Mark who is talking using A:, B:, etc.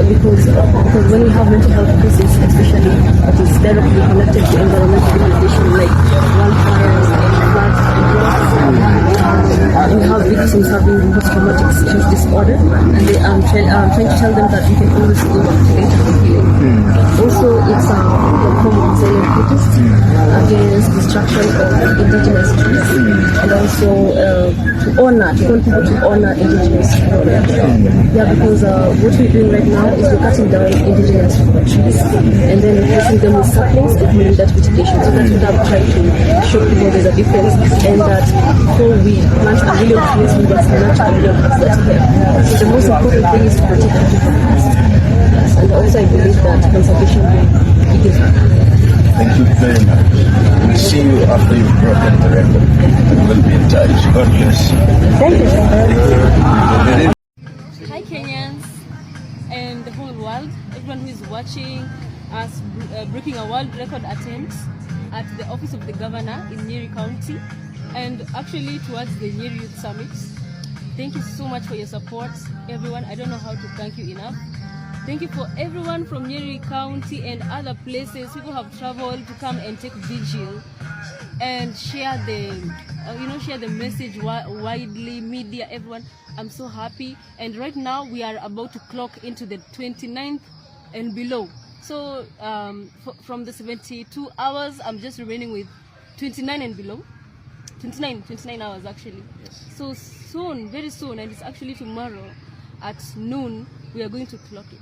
A: because when we have mental health cases, especially that is directly connected to environmental degradation, like wildfires, floods, and we have victims having post-traumatic stress disorder, and they trying to tell them that we can always go back to mental healing. Also, it's a form of silent protest against destruction of indigenous trees, and also to call people to honor indigenous people. Yeah, because what we're doing right now is we're cutting down indigenous trees and then replacing them with saplings and holding that vegetation. So that's what I'm trying to show people there's a difference, and that before we plant a million trees, we must nurture a million trees that we have. So the most important thing is to protect the people first. Yes, and also I believe that conservation will be different.
B: Thank you very much. We'll see you after you've broken the record. We'll be in touch. God bless you.
A: Thank you.
C: Hi Kenyans and the whole world, everyone who is watching us breaking a world record attempt at the office of the governor in Nyeri County and actually towards the Nyeri Youth Summit. Thank you so much for your support, everyone. I don't know how to thank you enough. Thank you for everyone from Nyeri County and other places. People have traveled to come and take vigil and share the share the message widely, media, everyone. I'm so happy, and right now we are about to clock into the 29th and below. So from the 72 hours, I'm just remaining with 29 and below. 29 hours actually. Yes. So soon, very soon, and it's actually tomorrow at noon, we are going to clock it.